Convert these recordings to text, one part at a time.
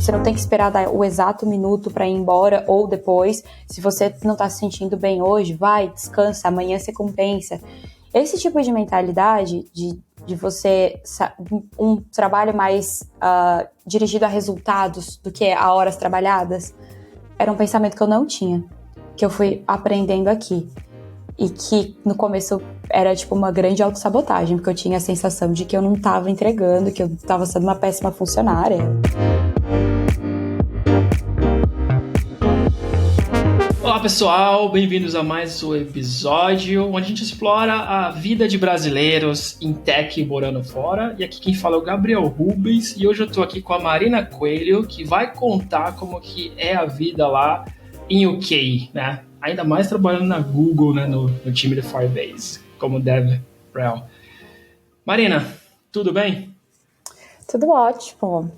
você não tem que esperar dar o exato minuto para ir embora ou depois. Se você não está se sentindo bem hoje, vai, descansa, amanhã você compensa. Esse tipo de mentalidade de você, um trabalho mais dirigido a resultados do que a horas trabalhadas, era um pensamento que eu não tinha, que eu fui aprendendo aqui. E que no começo era tipo uma grande autossabotagem, porque eu tinha a sensação de que eu não estava entregando, que eu estava sendo uma péssima funcionária. Olá pessoal, bem-vindos a mais um episódio onde a gente explora a vida de brasileiros em tech morando fora. E aqui quem fala é o Gabriel Rubens e hoje eu tô aqui com a Marina Coelho, que vai contar como que é a vida lá em UK, né? Ainda mais trabalhando na Google, né, no time do Firebase, como DevRel. Marina, tudo bem? Tudo ótimo.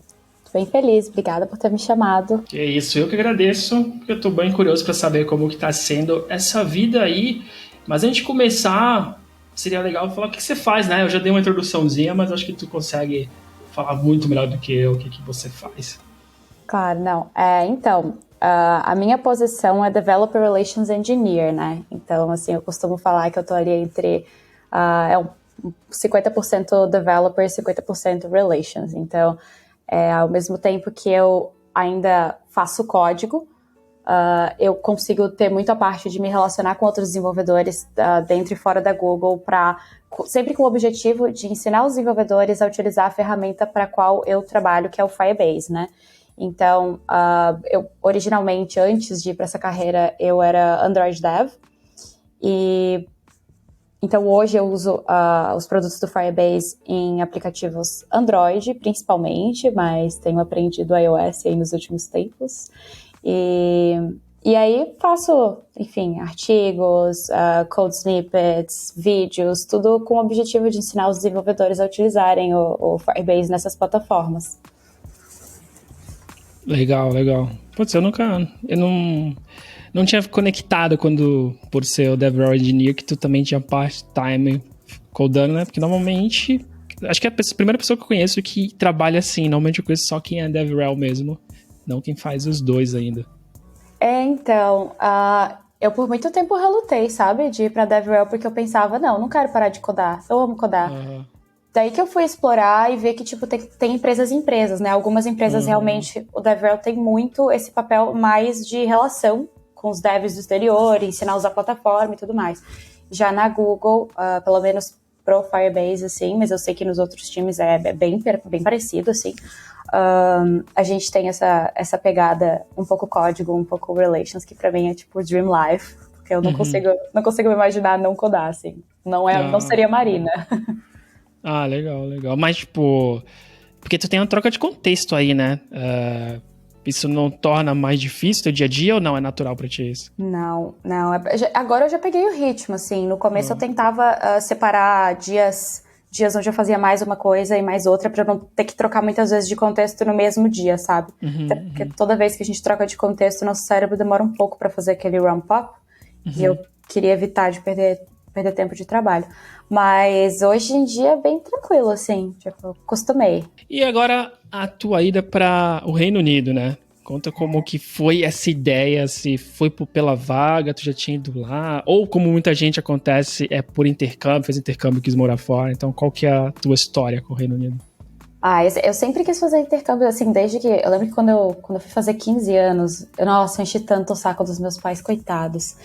Tô bem feliz, obrigada por ter me chamado. Que isso, eu que agradeço, porque eu tô bem curioso para saber como que tá sendo essa vida aí. Mas antes de começar, seria legal falar o que você faz, né? Eu já dei uma introduçãozinha, mas acho que tu consegue falar muito melhor do que eu o que você faz. Claro, não. A minha posição é Developer Relations Engineer, né? Então, assim, eu costumo falar que eu tô ali entre 50% Developer e 50% Relations. Então, ao mesmo tempo que eu ainda faço código, eu consigo ter muito a parte de me relacionar com outros desenvolvedores dentro e fora da Google, sempre com o objetivo de ensinar os desenvolvedores a utilizar a ferramenta para a qual eu trabalho, que é o Firebase, né? Então, eu originalmente, antes de ir para essa carreira, eu era Android Dev, e então hoje eu uso os produtos do Firebase em aplicativos Android, principalmente, mas tenho aprendido iOS aí nos últimos tempos. E aí faço, enfim, artigos, code snippets, vídeos, tudo com o objetivo de ensinar os desenvolvedores a utilizarem o Firebase nessas plataformas. Legal. Putz, eu não tinha conectado por ser o DevRel Engineer, que tu também tinha part-time codando, né? Porque normalmente, acho que é a primeira pessoa que eu conheço que trabalha assim. Normalmente eu conheço só quem é DevRel mesmo, não quem faz os dois ainda. Eu por muito tempo relutei, sabe? De ir pra DevRel, porque eu pensava, não quero parar de codar, eu amo codar. Uhum. Daí que eu fui explorar e ver que, tipo, tem empresas e empresas, né? Algumas empresas realmente, o DevRel tem muito esse papel mais de relação com os devs do exterior, ensinar a usar a plataforma e tudo mais. Já na Google, pelo menos pro Firebase, assim, mas eu sei que nos outros times é bem parecido, assim. A gente tem essa pegada um pouco código, um pouco relations, que pra mim é tipo dream life, porque eu não consigo imaginar não codar, assim. Não seria Marina. Ah, legal. Mas, tipo, porque tu tem uma troca de contexto aí, né? Isso não torna mais difícil o dia a dia ou não é natural pra ti isso? Não. Agora eu já peguei o ritmo, assim. No começo eu tentava separar dias onde eu fazia mais uma coisa e mais outra pra não ter que trocar muitas vezes de contexto no mesmo dia, sabe? Porque toda vez que a gente troca de contexto, nosso cérebro demora um pouco pra fazer aquele ramp-up. E eu queria evitar de perder tempo de trabalho. Mas hoje em dia é bem tranquilo, assim, tipo, acostumei. E agora a tua ida para o Reino Unido, né? Conta como que foi essa ideia, se foi pela vaga, tu já tinha ido lá, ou como muita gente acontece, é por intercâmbio, fez intercâmbio e quis morar fora. Então, qual que é a tua história com o Reino Unido? Eu sempre quis fazer intercâmbio, assim, desde que... Eu lembro que quando eu fui fazer 15 anos, eu enchi tanto o saco dos meus pais, coitados,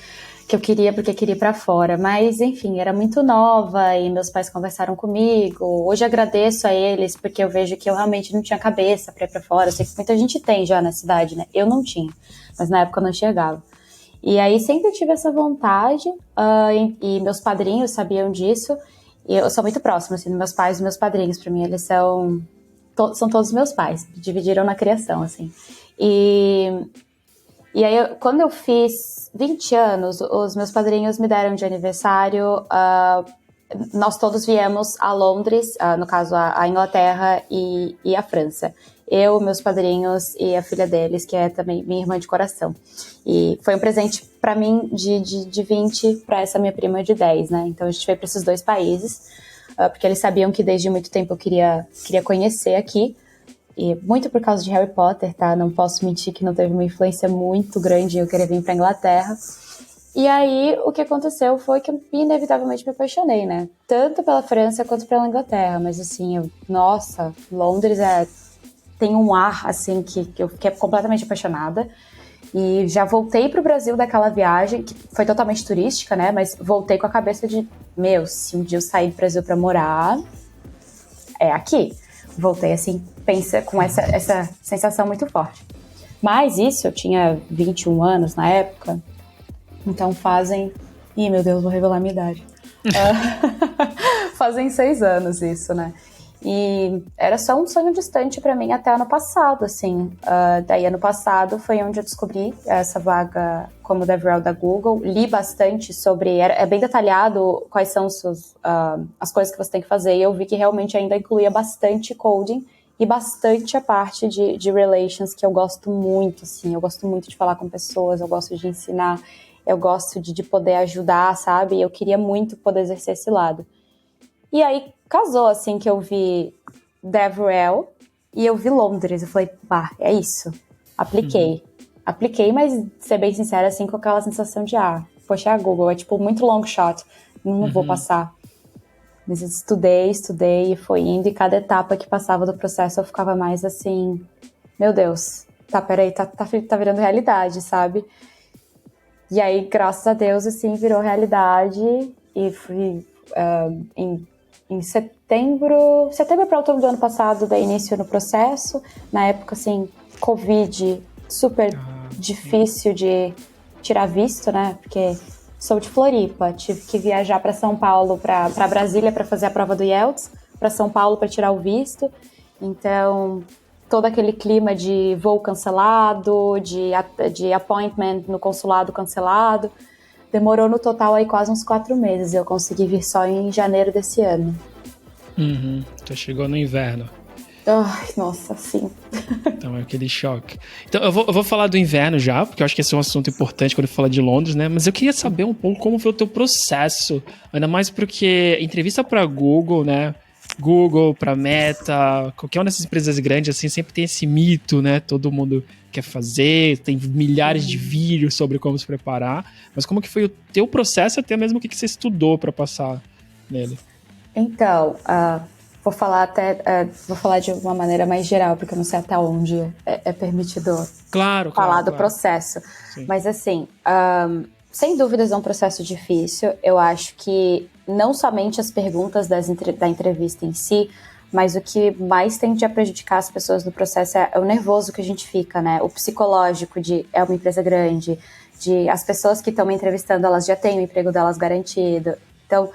que eu queria porque queria ir pra fora. Mas, enfim, era muito nova e meus pais conversaram comigo. Hoje agradeço a eles porque eu vejo que eu realmente não tinha cabeça pra ir pra fora. Eu sei que muita gente tem já na cidade, né? Eu não tinha, mas na época eu não enxergava. E aí sempre tive essa vontade e meus padrinhos sabiam disso. E eu sou muito próxima, assim, dos meus pais e meus padrinhos. Pra mim, eles são todos meus pais. Dividiram na criação, assim. E aí, quando eu fiz 20 anos, os meus padrinhos me deram de aniversário. Nós todos viemos a Londres, no caso a Inglaterra e a França. Eu, meus padrinhos e a filha deles, que é também minha irmã de coração. E foi um presente para mim de 20 para essa minha prima de 10, né? Então a gente veio para esses dois países, porque eles sabiam que desde muito tempo eu queria conhecer aqui. e muito por causa de Harry Potter, tá? Não posso mentir que não teve uma influência muito grande eu querer vir pra Inglaterra. E aí, o que aconteceu foi que eu inevitavelmente me apaixonei, né? Tanto pela França quanto pela Inglaterra. Mas assim, nossa, Londres tem um ar, assim, que eu fiquei completamente apaixonada. E já voltei pro Brasil daquela viagem, que foi totalmente turística, né? Mas voltei com a cabeça de, se um dia eu sair do Brasil pra morar, é aqui. Voltei, assim, pensa com essa sensação muito forte. Mas isso, eu tinha 21 anos na época, então fazem... Ih, meu Deus, vou revelar a minha idade. Fazem 6 anos isso, né? E era só um sonho distante pra mim até ano passado, assim. Daí ano passado foi onde eu descobri essa vaga como DevRel da Google. Li bastante sobre... É bem detalhado quais são as coisas que você tem que fazer. E eu vi que realmente ainda incluía bastante coding e bastante a parte de relations, que eu gosto muito, assim. Eu gosto muito de falar com pessoas, eu gosto de ensinar, eu gosto de poder ajudar, sabe? Eu queria muito poder exercer esse lado. E aí, casou, assim, que eu vi DevRel e eu vi Londres. Eu falei, é isso. Apliquei. Apliquei, mas, ser bem sincera, assim, com aquela sensação de, poxa, é a Google. É, tipo, muito long shot. Não vou passar. Mas estudei e foi indo. E cada etapa que passava do processo, eu ficava mais assim, meu Deus, peraí, tá virando realidade, sabe? E aí, graças a Deus, assim, virou realidade. E fui em setembro para outubro do ano passado, dei início no processo. Na época, assim, Covid, super difícil de tirar visto, né? Porque sou de Floripa, tive que viajar para São Paulo, para Brasília para fazer a prova do IELTS, para São Paulo para tirar o visto. Então, todo aquele clima de voo cancelado, de appointment no consulado cancelado. Demorou no total aí quase uns 4 meses. Eu consegui vir só em janeiro desse ano. Então chegou no inverno. Ai, nossa, sim. Então é aquele choque. Então eu vou falar do inverno já, porque eu acho que esse é um assunto importante quando eu falar de Londres, né? Mas eu queria saber um pouco como foi o teu processo. Ainda mais porque entrevista para Google, né? Google, para Meta, qualquer uma dessas empresas grandes, assim, sempre tem esse mito, né? Todo mundo quer fazer, tem milhares de vídeos sobre como se preparar. Mas como que foi o teu processo, até mesmo o que você estudou para passar nele? Então, vou falar de uma maneira mais geral, porque eu não sei até onde é permitido falar do processo. Sim. Mas assim, sem dúvidas é um processo difícil. Eu acho que não somente as perguntas da entrevista em si, mas o que mais tende a prejudicar as pessoas no processo é o nervoso que a gente fica, né? O psicológico é uma empresa grande, de as pessoas que estão me entrevistando, elas já têm o emprego delas garantido. Então,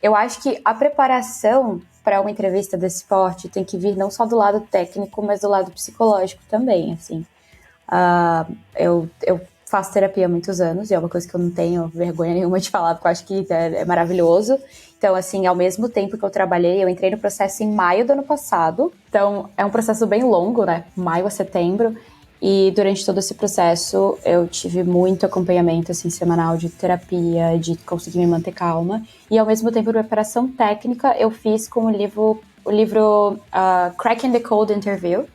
eu acho que a preparação para uma entrevista desse porte tem que vir não só do lado técnico, mas do lado psicológico também, assim. Eu faço terapia há muitos anos, e é uma coisa que eu não tenho vergonha nenhuma de falar, porque eu acho que é maravilhoso. Então, assim, ao mesmo tempo que eu trabalhei, eu entrei no processo em maio do ano passado. Então, é um processo bem longo, né? Maio a setembro. E durante todo esse processo, eu tive muito acompanhamento, assim, semanal de terapia, de conseguir me manter calma. E, ao mesmo tempo, preparação técnica, eu fiz com o livro Cracking the Code Interview.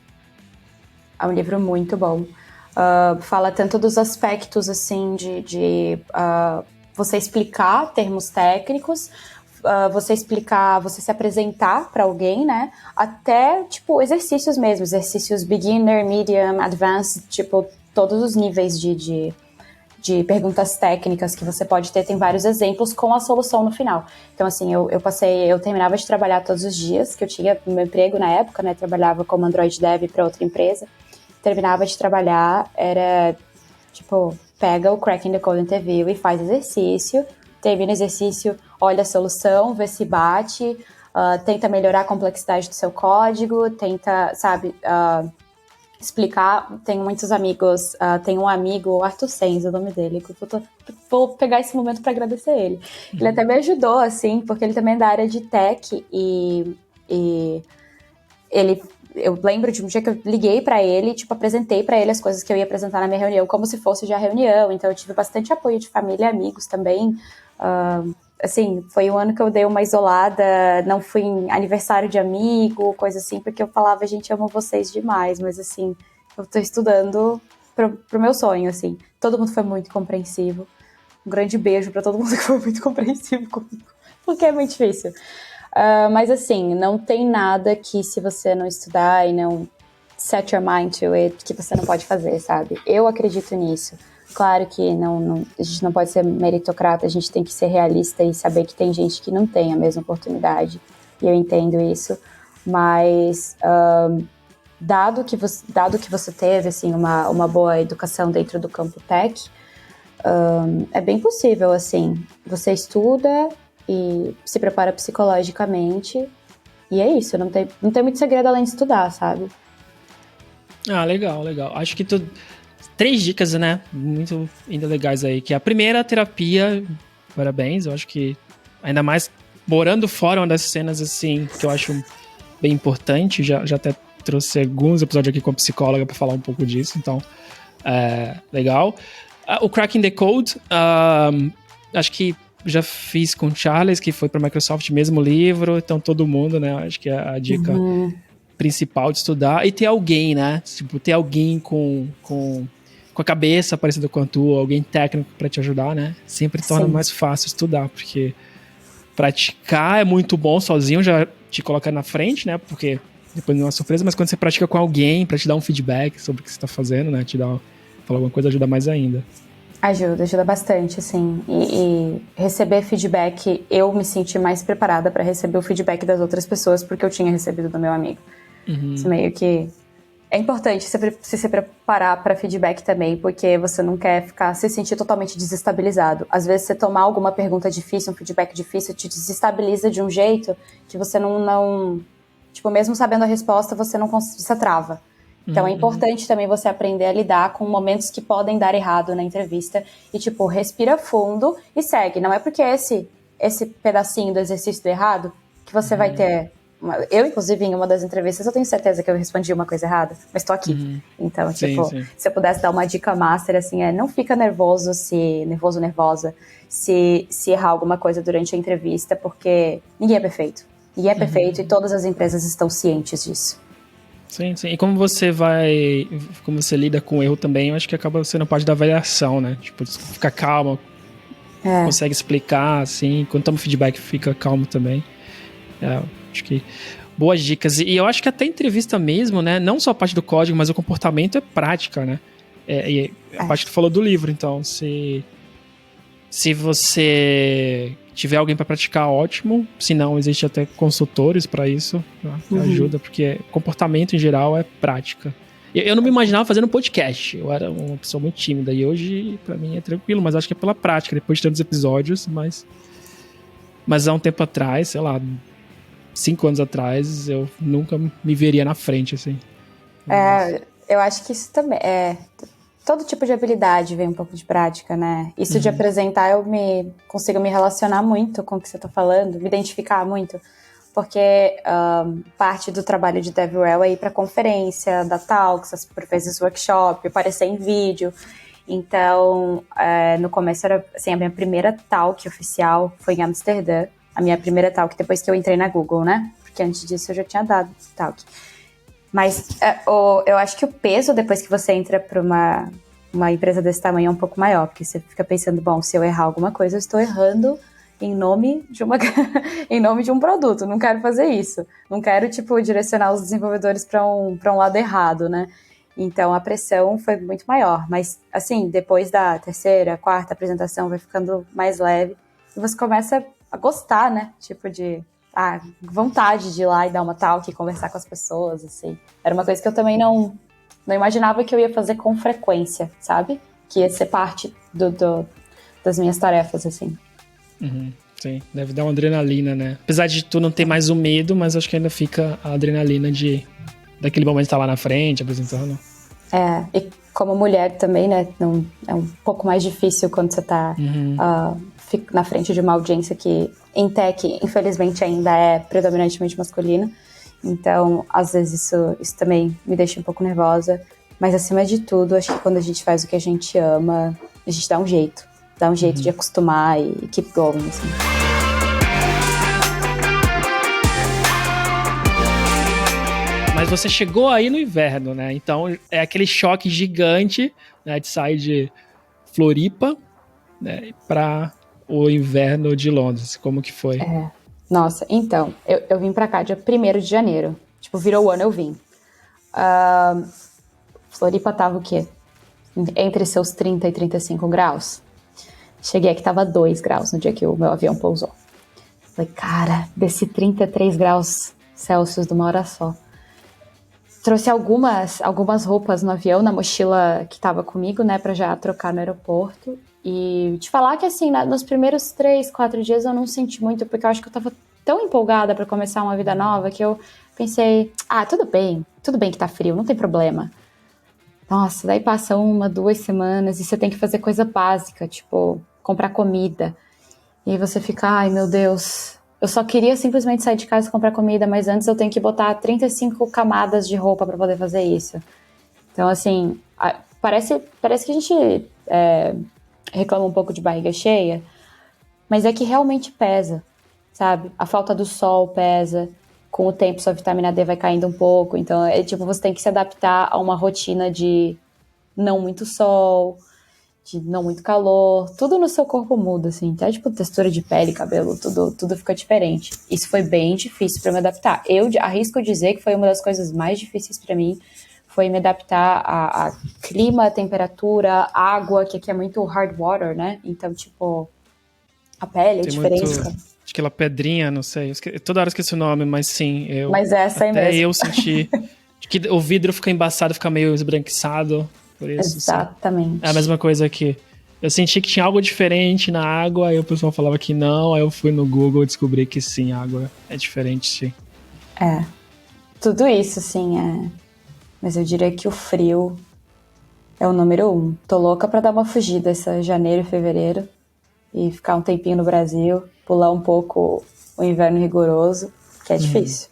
É um livro muito bom. Fala tanto dos aspectos, assim, de você explicar termos técnicos, você se apresentar para alguém, né? Até, tipo, exercícios mesmo, exercícios beginner, medium, advanced, tipo, todos os níveis de perguntas técnicas que você pode ter, tem vários exemplos com a solução no final. Então, assim, eu terminava de trabalhar todos os dias, que eu tinha no meu emprego na época, né? Trabalhava como Android Dev para outra empresa. Terminava de trabalhar, era, tipo, pega o Cracking the Code Interview e faz exercício, termina o exercício, olha a solução, vê se bate, tenta melhorar a complexidade do seu código, tenta, sabe, explicar. Tenho muitos amigos, tem um amigo, o Arthur Senz, o nome dele, que vou pegar esse momento para agradecer ele. Ele até me ajudou, assim, porque ele também é da área de tech e eu lembro de um dia que eu liguei pra ele, tipo, apresentei pra ele as coisas que eu ia apresentar na minha reunião, como se fosse já reunião. Então, eu tive bastante apoio de família e amigos também. assim, foi um ano que eu dei uma isolada, não fui em aniversário de amigo, coisa assim, porque eu falava, gente, amo vocês demais, mas assim, eu tô estudando pro meu sonho, assim. Todo mundo foi muito compreensivo. Um grande beijo pra todo mundo que foi muito compreensivo comigo, porque é muito difícil. Mas assim, não tem nada que se você não estudar e não set your mind to it, que você não pode fazer, sabe? Eu acredito nisso. Claro que a gente não pode ser meritocrata, a gente tem que ser realista e saber que tem gente que não tem a mesma oportunidade. E eu entendo isso. Mas, dado que você teve, assim, uma boa educação dentro do campo tech, é bem possível, assim. Você estuda e se prepara psicologicamente. E é isso, não tem muito segredo além de estudar, sabe? Ah, legal. Acho que 3 dicas, né? Muito ainda legais aí. Que a primeira, terapia. Parabéns. Eu acho que, ainda mais morando fora, uma das cenas, assim, que eu acho bem importante. Já até trouxe alguns episódios aqui com a psicóloga pra falar um pouco disso. Então, legal. O Cracking the Code. Acho que já fiz com o Charles, que foi pra Microsoft, mesmo livro. Então, todo mundo, né? Acho que é a dica principal de estudar. E ter alguém, né? Tipo, ter alguém com a cabeça parecida com a tua, alguém técnico pra te ajudar, né? Sempre torna mais fácil estudar, porque praticar é muito bom sozinho, já te coloca na frente, né? Porque depois não é uma surpresa, mas quando você pratica com alguém pra te dar um feedback sobre o que você tá fazendo, né? Falar alguma coisa ajuda mais ainda. Ajuda bastante, assim. E receber feedback, eu me senti mais preparada pra receber o feedback das outras pessoas, porque eu tinha recebido do meu amigo. Isso meio que... É importante se preparar para feedback também, porque você não quer se sentir totalmente desestabilizado. Às vezes, você tomar alguma pergunta difícil, um feedback difícil, te desestabiliza de um jeito que você não tipo, mesmo sabendo a resposta, você trava. Então, é importante também você aprender a lidar com momentos que podem dar errado na entrevista e, tipo, respira fundo e segue. Não é porque esse pedacinho do exercício deu errado que você vai ter... Eu, inclusive, em uma das entrevistas, eu tenho certeza que eu respondi uma coisa errada, mas tô aqui. Então, tipo, sim. Se eu pudesse dar uma dica master, assim, não fica nervosa, se errar alguma coisa durante a entrevista, porque ninguém é perfeito. Ninguém é perfeito e todas as empresas estão cientes disso. Sim. E como você lida com o erro também, eu acho que acaba sendo parte da avaliação, né? Tipo, fica calma, consegue explicar, assim, quando toma feedback, fica calmo também. Acho que boas dicas. E eu acho que até entrevista mesmo, né? Não só a parte do código, mas o comportamento é prática, né? E a parte que tu falou do livro, então, se você tiver alguém para praticar, ótimo. Se não, existe até consultores para isso, ajuda, porque comportamento em geral é prática. Eu não me imaginava fazendo podcast, eu era uma pessoa muito tímida, e hoje para mim é tranquilo, mas acho que é pela prática, depois de tantos episódios, mas há um tempo atrás, sei lá, 5 anos atrás, eu nunca me veria na frente, assim. Eu acho que isso também todo tipo de habilidade vem um pouco de prática, né? Isso de apresentar, eu consigo me relacionar muito com o que você tá falando, me identificar muito, porque parte do trabalho de DevRel é ir pra conferência, dar talks, por vezes workshop, aparecer em vídeo. Então, no começo era, assim, a minha primeira talk oficial foi em Amsterdã. A minha primeira talk depois que eu entrei na Google, né? Porque antes disso eu já tinha dado talk. Mas eu acho que o peso depois que você entra para uma empresa desse tamanho é um pouco maior, porque você fica pensando, bom, se eu errar alguma coisa, eu estou errando em nome de em nome de um produto. Não quero fazer isso. Não quero, tipo, direcionar os desenvolvedores para um lado errado, né? Então a pressão foi muito maior. Mas, assim, depois da terceira, quarta apresentação, vai ficando mais leve e você começa a gostar, né? Tipo de vontade de ir lá e dar uma talk e conversar com as pessoas, assim. Era uma coisa que eu também não imaginava que eu ia fazer com frequência, sabe? Que ia ser parte das minhas tarefas, assim. Sim, deve dar uma adrenalina, né? Apesar de tu não ter mais o medo, mas acho que ainda fica a adrenalina daquele momento de estar lá na frente, apresentando. E como mulher também, né? É um pouco mais difícil quando você tá na frente de uma audiência que, em tech, infelizmente, ainda é predominantemente masculina. Então, às vezes, isso também me deixa um pouco nervosa. Mas, acima de tudo, acho que quando a gente faz o que a gente ama, a gente dá um jeito. Dá um jeito de acostumar e keep going, assim. Mas você chegou aí no inverno, né? Então é aquele choque gigante, né, de sair de Floripa, né, para o inverno de Londres. Como que foi? Nossa, então, eu vim pra cá dia 1º de janeiro. Tipo, virou o ano, eu vim. Floripa tava o quê? Entre seus 30 e 35 graus. Cheguei aqui, tava 2 graus no dia que o meu avião pousou. Falei, cara, desci 33 graus Celsius de uma hora só. Trouxe algumas roupas no avião, na mochila que tava comigo, né, pra já trocar no aeroporto. E te falar que, assim, nos primeiros 3, 4 dias eu não senti muito, porque eu acho que eu tava tão empolgada pra começar uma vida nova que eu pensei, tudo bem que tá frio, não tem problema. Nossa, daí passa 1, 2 semanas e você tem que fazer coisa básica, tipo, comprar comida. E aí você fica, ai meu Deus, eu só queria simplesmente sair de casa e comprar comida, mas antes eu tenho que botar 35 camadas de roupa pra poder fazer isso. Então, assim, parece que a gente reclama um pouco de barriga cheia, mas é que realmente pesa, sabe? A falta do sol pesa, com o tempo sua vitamina D vai caindo um pouco, então tipo, você tem que se adaptar a uma rotina de não muito sol, de não muito calor, tudo no seu corpo muda, assim, até tipo textura de pele, cabelo, tudo fica diferente. Isso foi bem difícil para me adaptar. Eu arrisco dizer que foi uma das coisas mais difíceis para mim, foi me adaptar a clima, temperatura, água, que aqui é muito hard water, né? Então, tipo, a pele é diferente. Aquela pedrinha, não sei, toda hora eu esqueci o nome, mas sim, mas essa aí mesmo. Até eu senti que o vidro fica embaçado, fica meio esbranquiçado. Por isso, exatamente. Sim. É a mesma coisa aqui. Eu senti que tinha algo diferente na água, aí o pessoal falava que não, aí eu fui no Google e descobri que sim, a água é diferente, sim. Tudo isso, sim, Mas eu diria que o frio é o número 1. Tô louca pra dar uma fugida essa janeiro e fevereiro e ficar um tempinho no Brasil, pular um pouco o inverno rigoroso, que é difícil.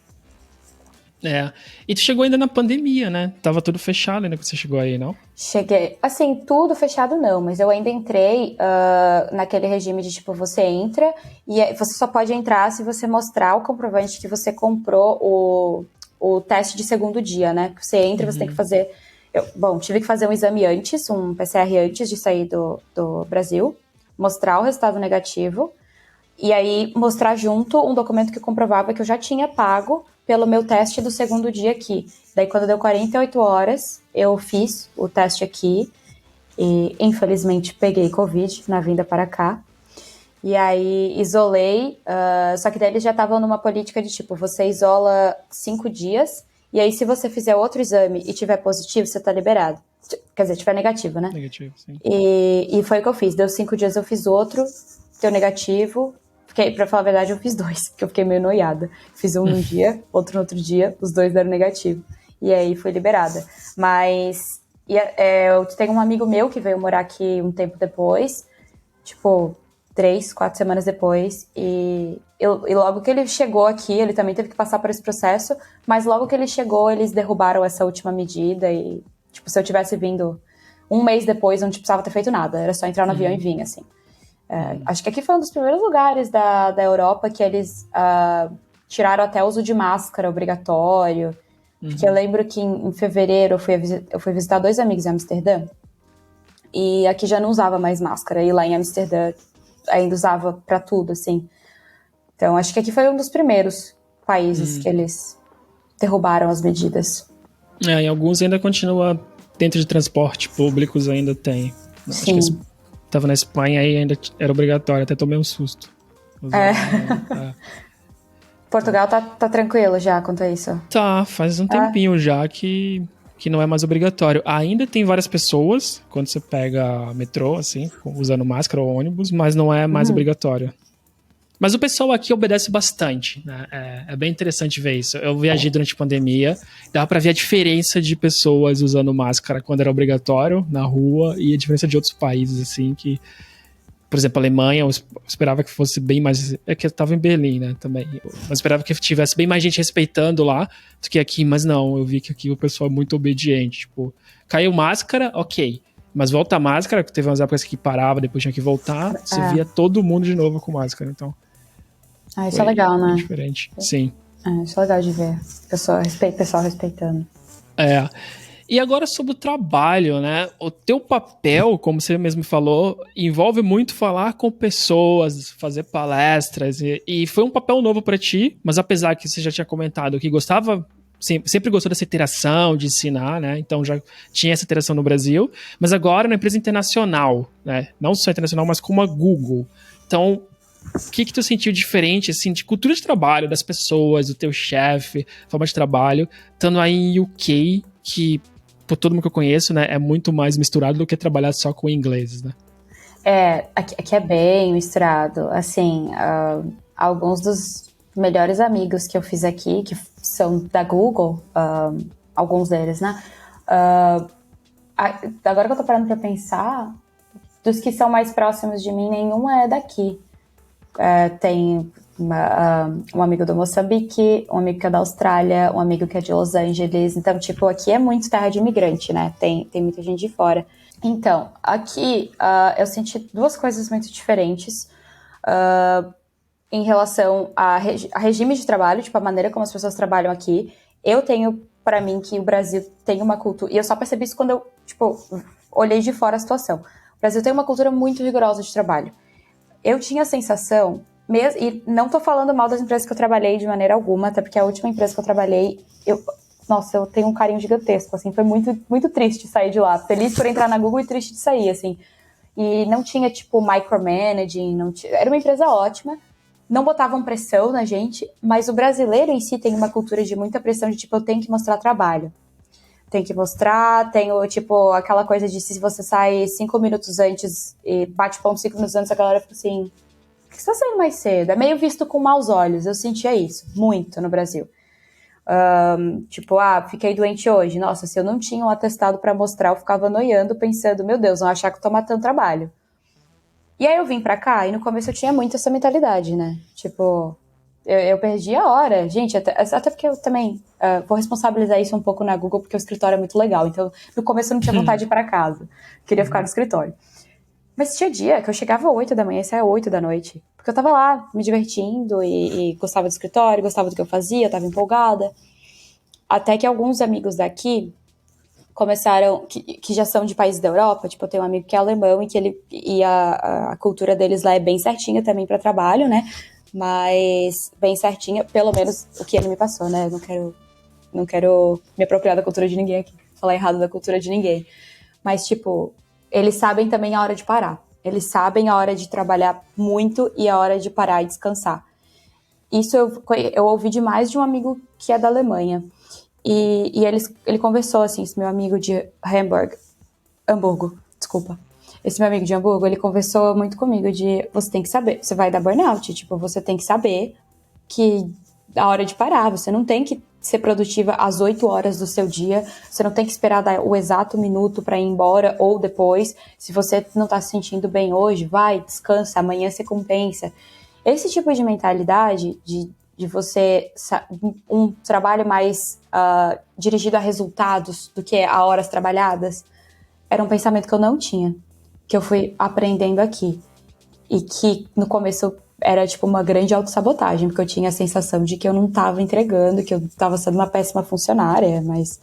E tu chegou ainda na pandemia, né? Tava tudo fechado ainda que você chegou aí, não? Cheguei. Assim, tudo fechado não, mas eu ainda entrei naquele regime de, tipo, você entra e você só pode entrar se você mostrar o comprovante que você comprou o teste de segundo dia, né? Você entra, você tem que fazer... tive que fazer um exame antes, um PCR antes de sair do Brasil, mostrar o resultado negativo e aí mostrar junto um documento que comprovava que eu já tinha pago pelo meu teste do segundo dia aqui. Daí, quando deu 48 horas, eu fiz o teste aqui e, infelizmente, peguei Covid na vinda para cá. E aí, isolei, só que daí eles já estavam numa política de, tipo, você isola 5 dias e aí, se você fizer outro exame e tiver positivo, você tá liberado. Quer dizer, tiver negativo, né? Negativo, sim. E foi o que eu fiz. Deu 5 dias, eu fiz outro, deu negativo. Pra falar a verdade, eu fiz 2, porque eu fiquei meio noiada. Fiz um num dia, outro no outro dia, os 2 deram negativo. E aí fui liberada. Mas eu tenho um amigo meu que veio morar aqui um tempo depois, tipo, 3, 4 semanas depois, e logo que ele chegou aqui, ele também teve que passar por esse processo, mas logo que ele chegou, eles derrubaram essa última medida e, tipo, se eu tivesse vindo um mês depois, não precisava ter feito nada, era só entrar no avião e vir, assim. Acho que aqui foi um dos primeiros lugares da Europa que eles tiraram até o uso de máscara obrigatório. Porque eu lembro que em fevereiro eu fui visitar 2 amigos em Amsterdã e aqui já não usava mais máscara. E lá em Amsterdã ainda usava pra tudo, assim. Então acho que aqui foi um dos primeiros países que eles derrubaram as medidas. Em alguns ainda continua dentro de transporte públicos, ainda tem. Sim. Acho que tava na Espanha e ainda era obrigatório, até tomei um susto. Portugal tá tranquilo já quanto a isso? Tá, faz um tempinho já que não é mais obrigatório. Ainda tem várias pessoas, quando você pega metrô, assim, usando máscara ou ônibus, mas não é mais obrigatório. Mas o pessoal aqui obedece bastante, né? É bem interessante ver isso. Eu viajei durante a pandemia, dava pra ver a diferença de pessoas usando máscara quando era obrigatório na rua e a diferença de outros países, assim, que... Por exemplo, a Alemanha, eu esperava que fosse bem mais... É que eu tava em Berlim, né, também. Eu esperava que tivesse bem mais gente respeitando lá do que aqui, mas não. Eu vi que aqui o pessoal é muito obediente. Tipo, caiu máscara, ok. Mas volta a máscara, que teve umas épocas que parava, depois tinha que voltar. Você via todo mundo de novo com máscara, então... isso é legal, né? Diferente, sim. Isso é legal de ver. Pessoal respeitando. É. E agora sobre o trabalho, né? O teu papel, como você mesmo falou, envolve muito falar com pessoas, fazer palestras, e foi um papel novo para ti, mas apesar que você já tinha comentado que gostava, sempre gostou dessa interação, de ensinar, né? Então já tinha essa interação no Brasil, mas agora na empresa internacional, né? Não só internacional, mas como a Google. Então, o que tu sentiu diferente, assim, de cultura de trabalho, das pessoas, do teu chefe, forma de trabalho, estando aí em UK, que por todo mundo que eu conheço, né, é muito mais misturado do que trabalhar só com ingleses, né? Aqui é bem misturado. Assim, alguns dos melhores amigos que eu fiz aqui, que são da Google, alguns deles, né? Agora que eu tô parando pra pensar, dos que são mais próximos de mim, nenhum é daqui. Tem um amigo do Moçambique, um amigo que é da Austrália, um amigo que é de Los Angeles. Então, tipo, aqui é muito terra de imigrante, né? Tem muita gente de fora. Então, aqui eu senti duas coisas muito diferentes em relação a regime de trabalho, tipo, a maneira como as pessoas trabalham aqui. Eu tenho pra mim que o Brasil tem uma cultura... E eu só percebi isso quando eu, tipo, olhei de fora a situação. O Brasil tem uma cultura muito rigorosa de trabalho. Eu tinha a sensação, e não tô falando mal das empresas que eu trabalhei de maneira alguma, até porque a última empresa que eu trabalhei, nossa, eu tenho um carinho gigantesco, assim, foi muito, muito triste sair de lá. Feliz por entrar na Google e triste de sair, assim. E não tinha, tipo, micromanaging, era uma empresa ótima, não botavam pressão na gente, mas o brasileiro em si tem uma cultura de muita pressão, de tipo, eu tenho que mostrar trabalho. Tem que mostrar, tipo, aquela coisa de se você sai 5 minutos antes e bate ponto 5 minutos antes, a galera fica assim, por que você tá saindo mais cedo? É meio visto com maus olhos, eu sentia isso, muito no Brasil. Tipo, fiquei doente hoje. Nossa, se eu não tinha um atestado pra mostrar, eu ficava noiando, pensando, meu Deus, vão achar que eu tô matando trabalho. E aí eu vim pra cá, e no começo eu tinha muito essa mentalidade, né? Tipo, eu perdi a hora. Gente, até porque eu também vou responsabilizar isso um pouco na Google, porque o escritório é muito legal. Então, no começo eu não tinha vontade de ir pra casa. Queria ficar no escritório. Mas tinha dia que eu chegava às 8 da manhã e saia às 8 da noite. Porque eu tava lá, me divertindo, e gostava do escritório, gostava do que eu fazia, tava empolgada. Até que alguns amigos daqui começaram, que já são de países da Europa, tipo, eu tenho um amigo que é alemão e a cultura deles lá é bem certinha também para trabalho, né? Mas bem certinha, pelo menos o que ele me passou, né? Eu não quero me apropriar da cultura de ninguém aqui, falar errado da cultura de ninguém. Mas, tipo, eles sabem também a hora de parar. Eles sabem a hora de trabalhar muito e a hora de parar e descansar. Isso eu ouvi demais de um amigo que é da Alemanha. E ele conversou, assim, esse meu amigo de Hamburgo, desculpa. Esse meu amigo de Hamburgo, ele conversou muito comigo de, você tem que saber, você vai dar burnout, tipo, você tem que saber que a hora de parar, você não tem que ser produtiva às 8 horas do seu dia, você não tem que esperar dar o exato minuto para ir embora ou depois. Se você não tá se sentindo bem hoje, vai, descansa, amanhã você compensa. Esse tipo de mentalidade de você, um trabalho mais dirigido a resultados do que a horas trabalhadas, era um pensamento que eu não tinha, que eu fui aprendendo aqui. E que no começo era tipo uma grande autossabotagem, porque eu tinha a sensação de que eu não estava entregando, que eu estava sendo uma péssima funcionária, mas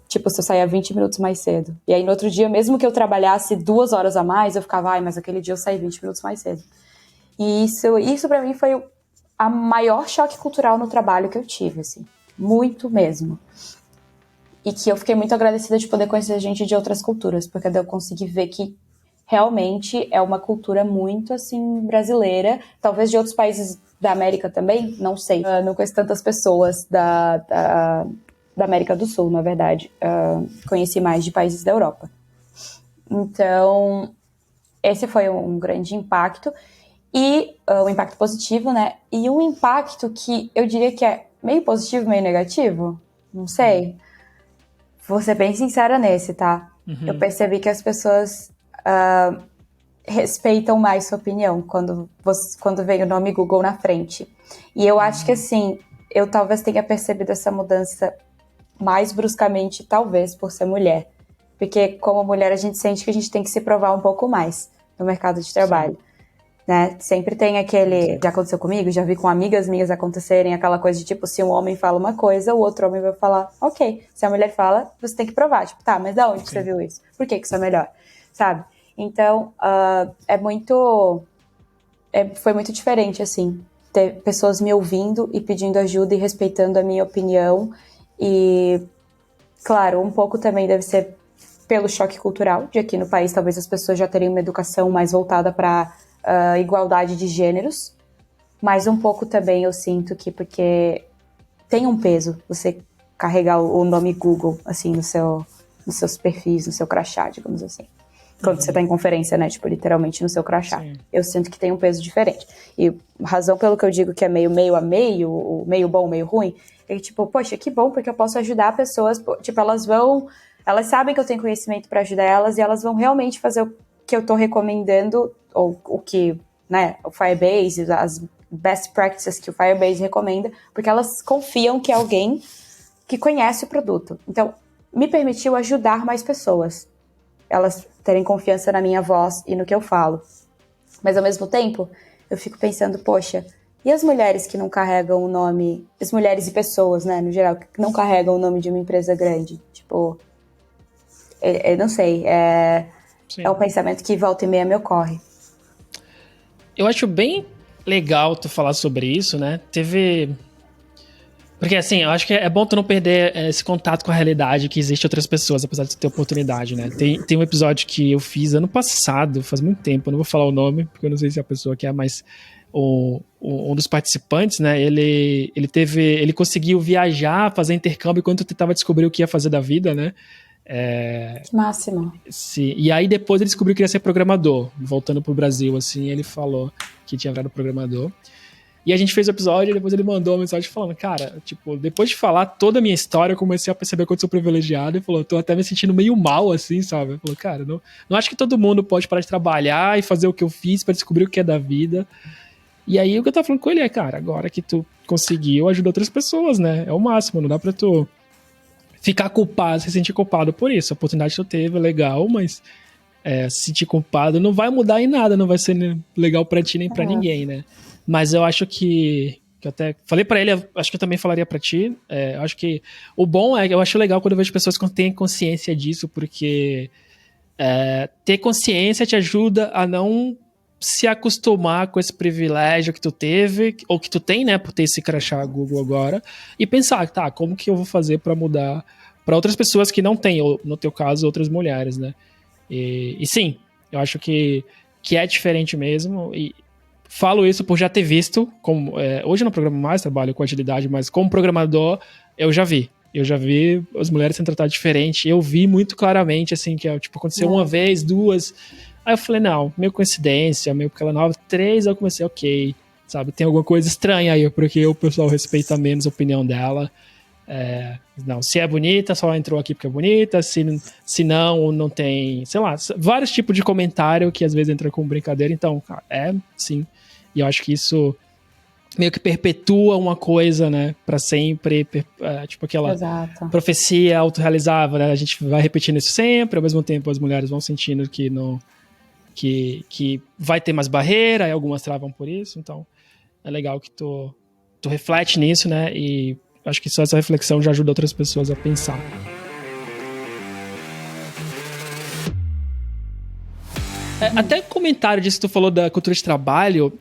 tipo, se eu saía 20 minutos mais cedo. E aí no outro dia, mesmo que eu trabalhasse 2 horas a mais, eu ficava, mas aquele dia eu saí 20 minutos mais cedo. E isso para mim foi a maior choque cultural no trabalho que eu tive, assim. Muito mesmo. E que eu fiquei muito agradecida de poder conhecer gente de outras culturas, porque daí eu consegui ver que realmente é uma cultura muito, assim, brasileira. Talvez de outros países da América também, não sei. Não conheço tantas pessoas da América do Sul, na verdade. Conheci mais de países da Europa. Então, esse foi um grande impacto. E um impacto positivo, né? E um impacto que eu diria que é meio positivo, meio negativo. Não sei. Vou ser bem sincera nesse, tá? Eu percebi que as pessoas respeitam mais sua opinião quando vem o nome Google na frente. E eu acho que, assim, eu talvez tenha percebido essa mudança mais bruscamente, talvez, por ser mulher. Porque, como mulher, a gente sente que a gente tem que se provar um pouco mais no mercado de trabalho. Sim. né? Sempre tem aquele... Já aconteceu comigo, já vi com amigas minhas acontecerem aquela coisa de, tipo, se um homem fala uma coisa, o outro homem vai falar, ok. Se a mulher fala, você tem que provar. Tipo, tá, mas da onde você viu isso? Por que isso é melhor? Sabe? Então, foi muito diferente, assim, ter pessoas me ouvindo e pedindo ajuda e respeitando a minha opinião. E, claro, um pouco também deve ser pelo choque cultural, de aqui no país talvez as pessoas já teriam uma educação mais voltada para igualdade de gêneros, mas um pouco também eu sinto que porque tem um peso você carregar o nome Google, assim, nos seus perfis, no seu crachá, digamos assim. Quando você tá em conferência, né? Tipo, literalmente no seu crachá. Sim. Eu sinto que tem um peso diferente. E a razão pelo que eu digo que é meio a meio, meio bom, meio ruim, é que, tipo, poxa, que bom, porque eu posso ajudar pessoas, tipo, elas sabem que eu tenho conhecimento para ajudar elas e elas vão realmente fazer o que eu tô recomendando, ou o que, né, o Firebase, as best practices que o Firebase recomenda, porque elas confiam que é alguém que conhece o produto. Então, me permitiu ajudar mais pessoas. Elas terem confiança na minha voz e no que eu falo. Mas, ao mesmo tempo, eu fico pensando, poxa, e as mulheres que não carregam o nome... As mulheres e pessoas, né, no geral, que não carregam o nome de uma empresa grande? Tipo, eu não sei, é um pensamento que volta e meia me ocorre. Eu acho bem legal tu falar sobre isso, né? Porque, assim, eu acho que é bom tu não perder esse contato com a realidade que existe outras pessoas, apesar de tu ter oportunidade, né? Tem um episódio que eu fiz ano passado, faz muito tempo, eu não vou falar o nome, porque eu não sei se a pessoa quer, mas um dos participantes, né, ele conseguiu viajar, fazer intercâmbio enquanto tentava descobrir o que ia fazer da vida, né? Que máximo. Sim. E aí depois ele descobriu que ia ser programador, voltando pro Brasil, assim, ele falou que tinha virado programador. E a gente fez o episódio e depois ele mandou uma mensagem falando, cara, tipo, depois de falar toda a minha história, eu comecei a perceber quanto eu sou privilegiado e falou, tô até me sentindo meio mal, assim, sabe? Ele falou, cara, não acho que todo mundo pode parar de trabalhar e fazer o que eu fiz pra descobrir o que é da vida. E aí o que eu tava falando com ele é, cara, agora que tu conseguiu, ajuda outras pessoas, né? É o máximo, não dá pra tu ficar culpado, se sentir culpado por isso. A oportunidade que tu teve é legal, mas se sentir culpado não vai mudar em nada, não vai ser legal pra ti nem pra ninguém, né? Mas eu acho que eu até falei pra ele, acho que eu também falaria pra ti, eu acho que o bom é que eu acho legal quando eu vejo pessoas que têm consciência disso, porque ter consciência te ajuda a não se acostumar com esse privilégio que tu teve, ou que tu tem, né, por ter esse crachá Google agora, e pensar, tá, como que eu vou fazer pra mudar pra outras pessoas que não têm, ou no teu caso, outras mulheres, né? E sim, eu acho que é diferente mesmo, e falo isso por já ter visto, hoje eu não programo mais, trabalho com agilidade, mas como programador eu já vi as mulheres sendo tratadas diferente, eu vi muito claramente, assim, que tipo, aconteceu uma vez, duas, aí eu falei, não, meio coincidência, meio porque ela é nova, 3, eu comecei, ok, sabe, tem alguma coisa estranha aí, porque o pessoal respeita menos a opinião dela. Não, se é bonita, só entrou aqui porque é bonita, se não tem, sei lá, vários tipos de comentário que às vezes entra com brincadeira, então, sim, e eu acho que isso meio que perpetua uma coisa, né, pra sempre, tipo aquela profecia autorrealizável, né, a gente vai repetindo isso sempre, ao mesmo tempo as mulheres vão sentindo que não, que vai ter mais barreira, e algumas travam por isso, então é legal que tu reflete nisso, né, e acho que só essa reflexão já ajuda outras pessoas a pensar. Até comentário disso que tu falou da cultura de trabalho,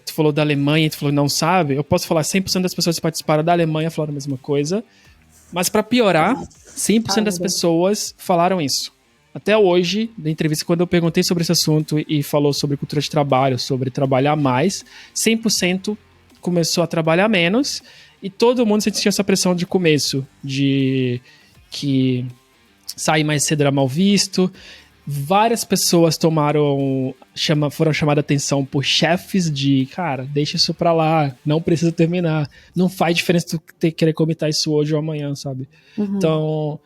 tu falou da Alemanha, tu falou não sabe, eu posso falar 100% das pessoas que participaram da Alemanha falaram a mesma coisa, mas pra piorar, 100% das pessoas falaram isso. Até hoje, na entrevista, quando eu perguntei sobre esse assunto e falou sobre cultura de trabalho, sobre trabalhar mais, 100% começou a trabalhar menos, e todo mundo sentia essa pressão de começo, de que sair mais cedo era mal visto. Várias pessoas foram chamadas a atenção por chefes de, cara, deixa isso pra lá, não precisa terminar. Não faz diferença tu querer comentar isso hoje ou amanhã, sabe? Uhum. Então,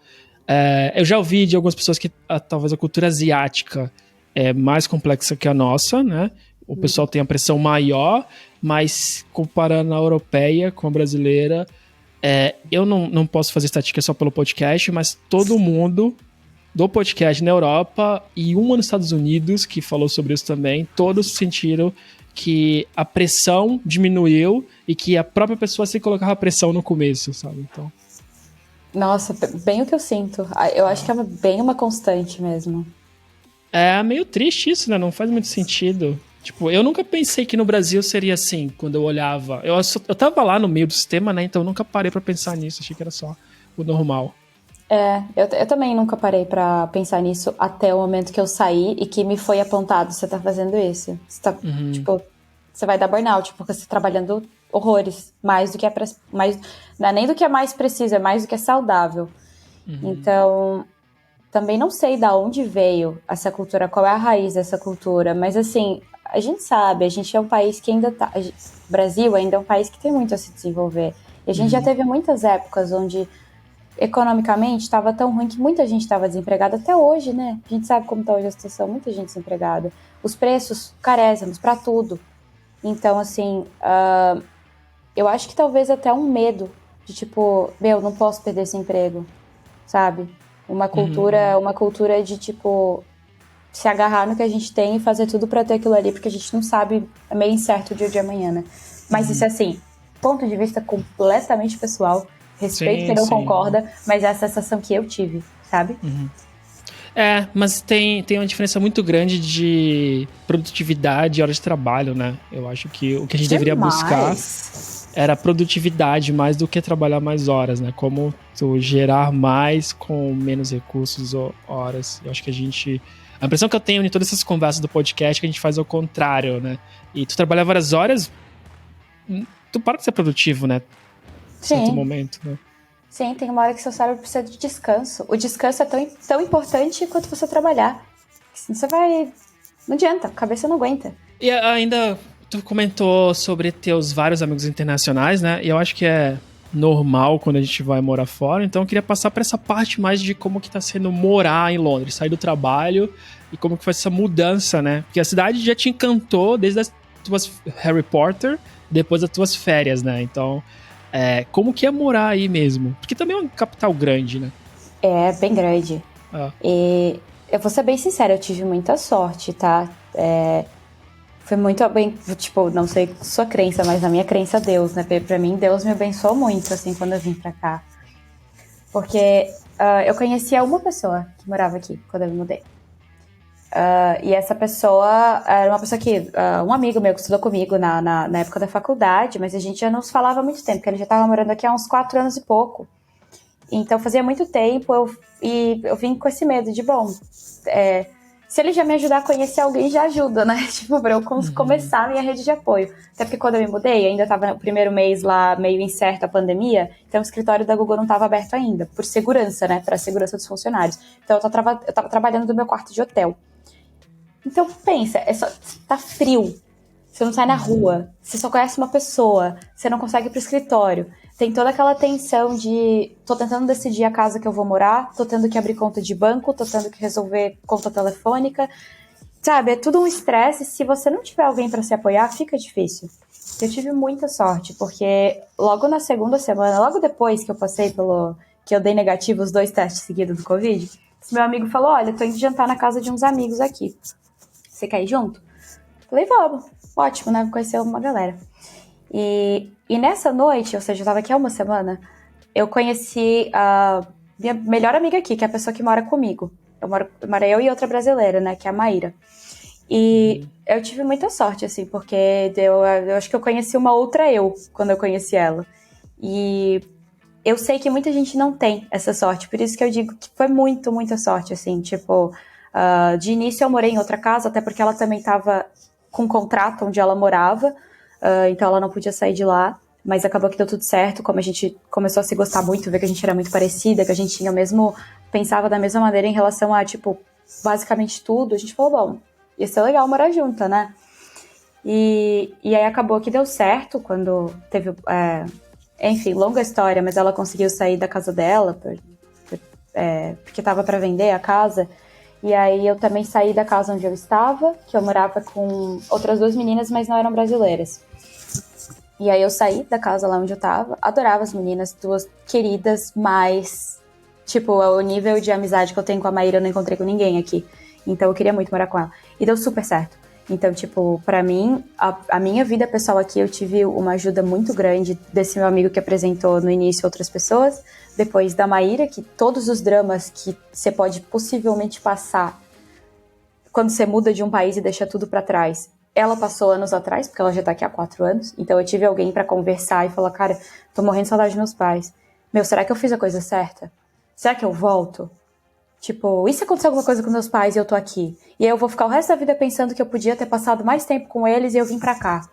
eu já ouvi de algumas pessoas que talvez a cultura asiática é mais complexa que a nossa, né? O pessoal tem a pressão maior, mas comparando a europeia com a brasileira, eu não posso fazer estatística só pelo podcast, mas todo mundo do podcast na Europa e uma nos Estados Unidos que falou sobre isso também. Todos sentiram que a pressão diminuiu e que a própria pessoa se colocava pressão no começo, sabe? Então... Nossa, bem o que eu sinto. Eu acho que é bem uma constante mesmo. É meio triste isso, né? Não faz muito sentido. Tipo, eu nunca pensei que no Brasil seria assim, quando eu olhava. Eu tava lá no meio do sistema, né? Então eu nunca parei pra pensar nisso. Achei que era só o normal. Eu também nunca parei pra pensar nisso até o momento que eu saí e que me foi apontado, você tá fazendo isso. Você tá, tipo, você vai dar burnout, porque você tá trabalhando horrores, mais do que mais, não é nem do que é mais preciso, é mais do que é saudável. Então, também não sei da onde veio essa cultura, qual é a raiz dessa cultura, mas assim, a gente sabe, a gente é um país que ainda tá, Brasil ainda é um país que tem muito a se desenvolver. E a gente já teve muitas épocas onde economicamente estava tão ruim que muita gente estava desempregada até hoje, né? A gente sabe como está hoje a situação, muita gente desempregada. Os preços carésimos para tudo. Então, assim, eu acho que talvez até um medo de tipo, não posso perder esse emprego, sabe? Uma cultura de tipo se agarrar no que a gente tem e fazer tudo para ter aquilo ali, porque a gente não sabe, é meio incerto o dia de amanhã, né? Mas isso é assim, ponto de vista completamente pessoal. Respeito quem não concorda, mas é a sensação que eu tive, sabe? Mas tem uma diferença muito grande de produtividade e hora de trabalho, né? Eu acho que o que a gente deveria buscar era produtividade mais do que trabalhar mais horas, né? Como tu gerar mais com menos recursos ou horas. Eu acho que a impressão que eu tenho em todas essas conversas do podcast é que a gente faz ao contrário, né? E tu trabalhar várias horas, tu para de ser produtivo, né? Certo momento, né? Sim, tem uma hora que seu cérebro precisa de descanso. O descanso é tão importante quanto você trabalhar. Senão você vai... Não adianta, a cabeça não aguenta. E ainda, tu comentou sobre teus vários amigos internacionais, né? E eu acho que é normal quando a gente vai morar fora. Então eu queria passar para essa parte mais de como que tá sendo morar em Londres. Sair do trabalho e como que foi essa mudança, né? Porque a cidade já te encantou desde as tuas Harry Potter, depois das tuas férias, né? Então... como que é morar aí mesmo? Porque também é uma capital grande, né? É, bem grande. E eu vou ser bem sincera, eu tive muita sorte, tá? Foi muito bem, tipo, não sei sua crença, mas na minha crença, Deus, né? Pra mim, Deus me abençoou muito, assim, quando eu vim pra cá. Porque eu conhecia uma pessoa que morava aqui, quando eu me mudei. E essa pessoa era uma pessoa que... um amigo meu que estudou comigo na época da faculdade, mas a gente já não se falava há muito tempo, porque ele já estava morando aqui há uns 4 anos e pouco. Então fazia muito tempo, eu vim com esse medo de, se ele já me ajudar a conhecer alguém, já ajuda, né? Tipo, pra eu começar a minha rede de apoio. Até porque quando eu me mudei, ainda estava no primeiro mês lá, meio incerto a pandemia, então o escritório da Google não estava aberto ainda, por segurança, né? Pra segurança dos funcionários. Então eu tava trabalhando do meu quarto de hotel. Então, pensa, tá frio, você não sai na rua, você só conhece uma pessoa, você não consegue ir pro escritório. Tem toda aquela tensão de, tô tentando decidir a casa que eu vou morar, tô tendo que abrir conta de banco, tô tendo que resolver conta telefônica. Sabe, é tudo um estresse, se você não tiver alguém para se apoiar, fica difícil. Eu tive muita sorte, porque logo na segunda semana, logo depois que eu passei que eu dei negativo os 2 testes seguidos do Covid, esse meu amigo falou, olha, tô indo jantar na casa de uns amigos aqui. Você quer ir junto? Falei, vamos. Ótimo, né? Vou conhecer uma galera. E nessa noite, ou seja, eu tava aqui há uma semana, eu conheci a minha melhor amiga aqui, que é a pessoa que mora comigo. Moro eu e outra brasileira, né? Que é a Maíra. E eu tive muita sorte, assim, porque eu acho que eu conheci uma outra eu quando eu conheci ela. E eu sei que muita gente não tem essa sorte, por isso que eu digo que foi muita sorte, assim, tipo... de início eu morei em outra casa, até porque ela também estava com um contrato onde ela morava, então ela não podia sair de lá, mas acabou que deu tudo certo, como a gente começou a se gostar muito, ver que a gente era muito parecida, que a gente pensava da mesma maneira em relação a, tipo, basicamente tudo, a gente falou, bom, ia ser legal morar junta, né? E aí acabou que deu certo quando teve, enfim, longa história, mas ela conseguiu sair da casa dela, porque estava para vender a casa. E aí eu também saí da casa onde eu estava, que eu morava com outras 2 meninas, mas não eram brasileiras. E aí eu saí da casa lá onde eu estava, adorava as meninas, 2 queridas, mas Tipo, o nível de amizade que eu tenho com a Maíra, eu não encontrei com ninguém aqui. Então eu queria muito morar com ela. E deu super certo. Então, tipo, pra mim, a minha vida pessoal aqui, eu tive uma ajuda muito grande desse meu amigo que apresentou no início outras pessoas. Depois da Maíra, que todos os dramas que você pode possivelmente passar quando você muda de um país e deixa tudo pra trás. Ela passou anos atrás, porque ela já tá aqui há 4 anos. Então eu tive alguém pra conversar e falar, cara, tô morrendo de saudade dos meus pais. Meu, será que eu fiz a coisa certa? Será que eu volto? Tipo, e se acontecer alguma coisa com meus pais e eu tô aqui? E aí eu vou ficar o resto da vida pensando que eu podia ter passado mais tempo com eles e eu vim pra cá.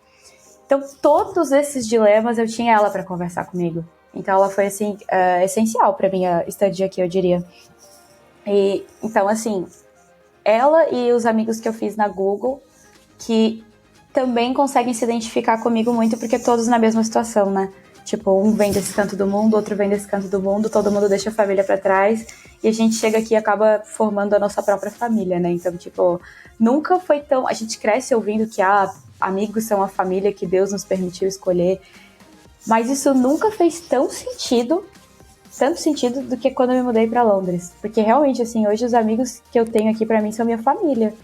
Então, todos esses dilemas eu tinha ela pra conversar comigo. Então, ela foi, assim, essencial pra minha estadia aqui, eu diria. E, então, assim, ela e os amigos que eu fiz na Google, que também conseguem se identificar comigo muito, porque todos na mesma situação, né? Tipo, um vem desse canto do mundo, outro vem desse canto do mundo, todo mundo deixa a família pra trás, e a gente chega aqui e acaba formando a nossa própria família, né? Então, tipo, nunca foi tão... A gente cresce ouvindo que, amigos são a família que Deus nos permitiu escolher, mas isso nunca fez tanto sentido do que quando eu me mudei pra Londres. Porque realmente, assim, hoje os amigos que eu tenho aqui pra mim são minha família.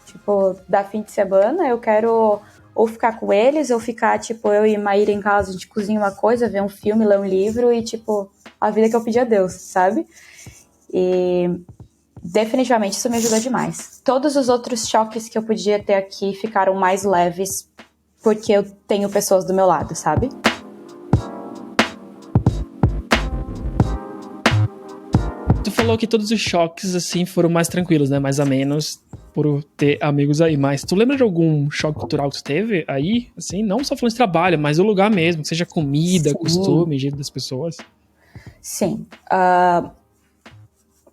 Tipo, da fim de semana eu quero ou ficar com eles, ou ficar, tipo, eu e Maíra em casa, a gente cozinha uma coisa, vê um filme, lê um livro e, tipo, a vida que eu pedi a Deus, sabe? E definitivamente isso me ajudou demais. Todos os outros choques que eu podia ter aqui ficaram mais leves porque eu tenho pessoas do meu lado, sabe? Tu falou que todos os choques, assim, foram mais tranquilos, né? Mais ou menos, por ter amigos aí. Mas tu lembra de algum choque cultural que tu teve aí? Assim, não só falando de trabalho, mas o lugar mesmo. Seja comida, Sim. costume, jeito das pessoas. Sim.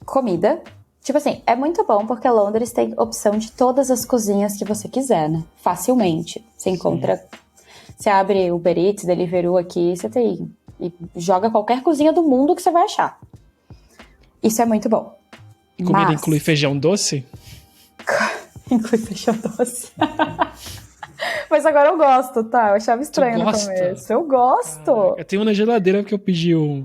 Comida. Tipo assim, é muito bom porque Londres tem opção de todas as cozinhas que você quiser, né? Facilmente. Você encontra... Você abre Uber Eats, Deliveroo aqui, você tem... E joga qualquer cozinha do mundo que você vai achar. Isso é muito bom. E comida inclui feijão doce? Inclui feijão doce. Mas agora eu gosto, tá? Eu achava estranho no começo. Eu gosto. Eu tenho na geladeira porque eu pedi um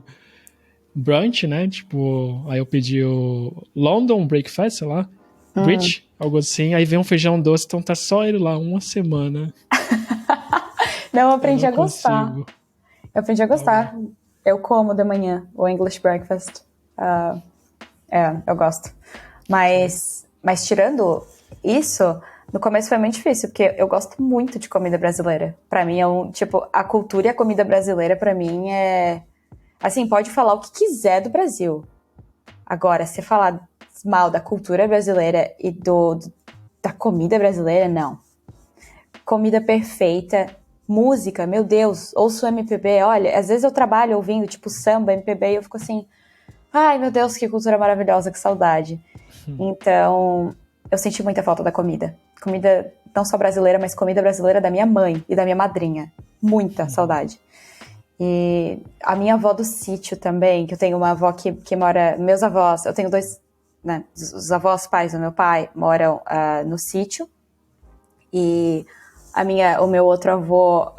brunch, né? Tipo, aí eu pedi o London Breakfast, sei lá. Bridge, algo assim. Aí vem um feijão doce, então tá só ele lá uma semana. Não, eu aprendi a gostar. Eu aprendi a gostar. Eu como de manhã o English Breakfast. Eu gosto. Mas tirando isso, no começo foi muito difícil, porque eu gosto muito de comida brasileira. Pra mim é tipo, a cultura e a comida brasileira pra mim é... Assim, pode falar o que quiser do Brasil. Agora, se falar mal da cultura brasileira e da comida brasileira, não. Comida perfeita, música, meu Deus, ouço MPB, olha, às vezes eu trabalho ouvindo, tipo, samba, MPB, e eu fico assim, ai, meu Deus, que cultura maravilhosa, que saudade. Então, eu senti muita falta da comida. Comida não só brasileira, mas comida brasileira da minha mãe e da minha madrinha. Muita saudade. E a minha avó do sítio também, que eu tenho uma avó que mora... Meus avós, eu tenho 2... Né, os avós pais do meu pai moram no sítio. E o meu outro avô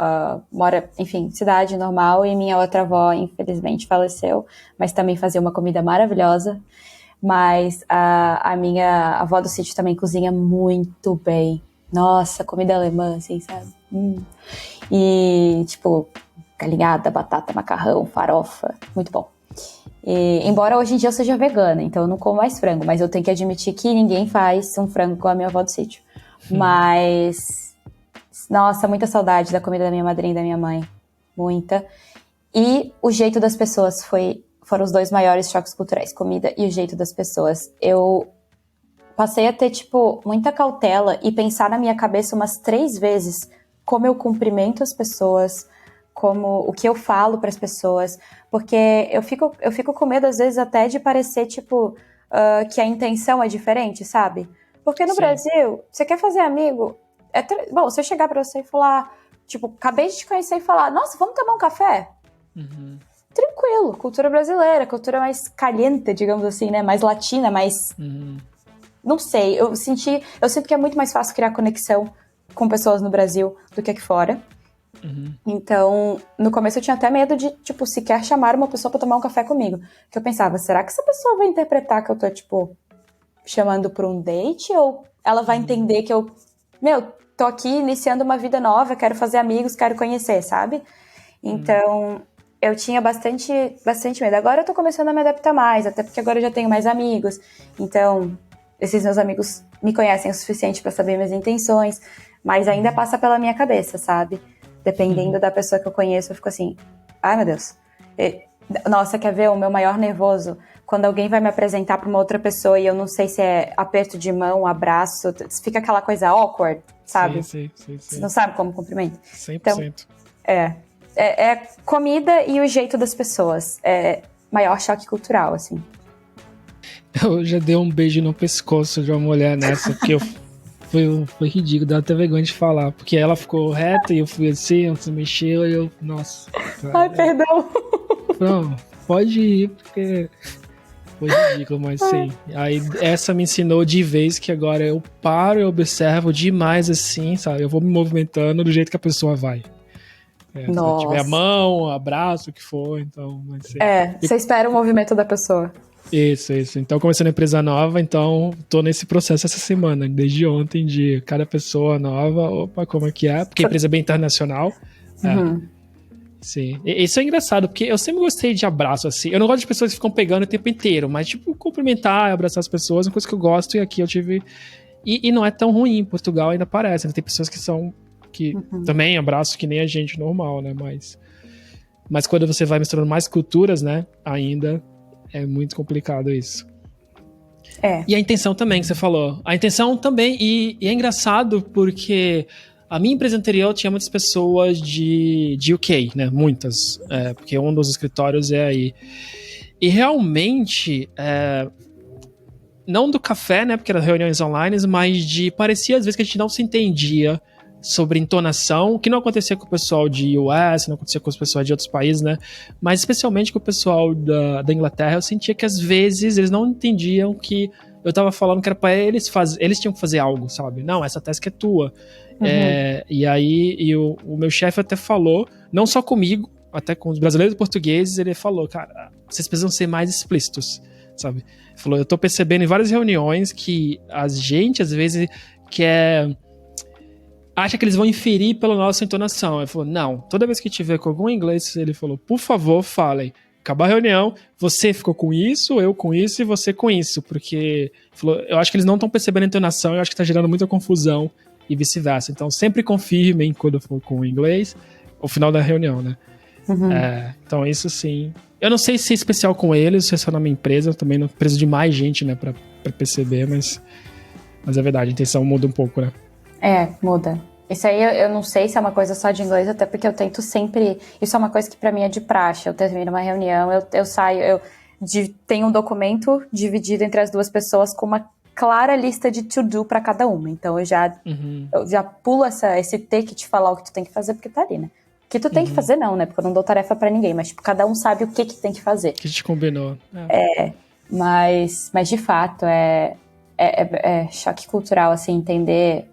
mora, enfim, cidade normal. E minha outra avó, infelizmente, faleceu. Mas também fazia uma comida maravilhosa. Mas a minha avó do sítio também cozinha muito bem. Nossa, comida alemã, assim, sabe? E, tipo, galinhada, batata, macarrão, farofa. Muito bom. E, embora hoje em dia eu seja vegana, então eu não como mais frango. Mas eu tenho que admitir que ninguém faz um frango com a minha avó do sítio. Mas, nossa, muita saudade da comida da minha madrinha e da minha mãe. Muita. E o jeito das pessoas foram os 2 maiores choques culturais, comida e o jeito das pessoas. Eu passei a ter, tipo, muita cautela e pensar na minha cabeça umas 3 vezes como eu cumprimento as pessoas, o que eu falo para as pessoas, porque eu fico com medo, às vezes, até de parecer, tipo, que a intenção é diferente, sabe? Porque no Brasil, você quer fazer amigo, bom, se eu chegar pra você e falar, tipo, acabei de te conhecer e falar, nossa, vamos tomar um café? Tranquilo, cultura brasileira, cultura mais caliente, digamos assim, né? Mais latina, mais... Não sei, eu sinto que é muito mais fácil criar conexão com pessoas no Brasil do que aqui fora. Então, no começo eu tinha até medo de, tipo, sequer chamar uma pessoa pra tomar um café comigo. Porque eu pensava, será que essa pessoa vai interpretar que eu tô, tipo, chamando pra um date? Ou ela vai entender que eu, tô aqui iniciando uma vida nova, quero fazer amigos, quero conhecer, sabe? Então, eu tinha bastante medo. Agora eu tô começando a me adaptar mais, até porque agora eu já tenho mais amigos. Então, esses meus amigos me conhecem o suficiente pra saber minhas intenções, mas ainda passa pela minha cabeça, sabe? Dependendo da pessoa que eu conheço, eu fico assim, ai meu Deus. Nossa, quer ver o meu maior nervoso? Quando alguém vai me apresentar pra uma outra pessoa e eu não sei se é aperto de mão, abraço, fica aquela coisa awkward, sabe? Sim. Você não sabe como cumprimenta? 100%. Então, é comida e o jeito das pessoas. É maior choque cultural, assim. Eu já dei um beijo no pescoço de uma mulher nessa, porque foi ridículo, dá até vergonha de falar. Porque ela ficou reta e eu fui assim, ela se mexeu e eu, nossa. Ai, perdão. Não, pode ir, porque foi ridículo, mas sim. Aí essa me ensinou de vez que agora eu paro e observo demais assim, sabe? Eu vou me movimentando do jeito que a pessoa vai. Se tiver a mão, abraço, o que for, então... Você espera o movimento da pessoa. Isso. Então, começando a empresa nova, então, tô nesse processo essa semana, desde ontem, de cada pessoa nova, opa, como é que é? Porque a empresa é bem internacional. Sim. Isso é engraçado, porque eu sempre gostei de abraço, assim. Eu não gosto de pessoas que ficam pegando o tempo inteiro, mas, tipo, cumprimentar, abraçar as pessoas é uma coisa que eu gosto, e aqui eu tive... E não é tão ruim, em Portugal ainda parece, né? Tem pessoas que são... que também abraço que nem a gente normal, né? Mas quando você vai misturando mais culturas, né? Ainda é muito complicado isso. E a intenção também, que você falou. A intenção também, e é engraçado porque a minha empresa anterior tinha muitas pessoas de UK, né? Muitas. Porque um dos escritórios é aí. E realmente... não do café, né? Porque eram reuniões online, mas parecia às vezes que a gente não se entendia sobre entonação, que não acontecia com o pessoal de US, não acontecia com o pessoal de outros países, né? Mas especialmente com o pessoal da Inglaterra, eu sentia que às vezes eles não entendiam que eu tava falando que era pra eles eles tinham que fazer algo, sabe? Não, essa task é tua. E aí o meu chefe até falou, não só comigo, até com os brasileiros e portugueses, ele falou, cara, vocês precisam ser mais explícitos, sabe? Ele falou, eu tô percebendo em várias reuniões que a gente às vezes acha que eles vão inferir pela nossa entonação. Ele falou, não, toda vez que tiver com algum inglês, ele falou, por favor, falem. Acabar a reunião, você ficou com isso, eu com isso e você com isso. Porque, falou, eu acho que eles não estão percebendo a entonação, eu acho que está gerando muita confusão e vice-versa. Então, sempre confirmem quando for com o inglês, ao final da reunião, né? Então, isso sim. Eu não sei se é especial com eles, se é só na minha empresa, eu também não preciso de mais gente, né, pra perceber, mas é verdade, a intenção muda um pouco, né? Muda. Isso aí eu não sei se é uma coisa só de inglês, até porque eu tento sempre... Isso é uma coisa que pra mim é de praxe. Eu termino uma reunião, eu saio... tenho um documento dividido entre as duas pessoas com uma clara lista de to-do pra cada uma. Então eu já pulo esse ter que te falar o que tu tem que fazer, porque tá ali, né? O que tu tem que fazer não, né? Porque eu não dou tarefa pra ninguém. Mas tipo, cada um sabe o que tem que fazer. Que a gente combinou. Mas de fato, é choque cultural, assim, entender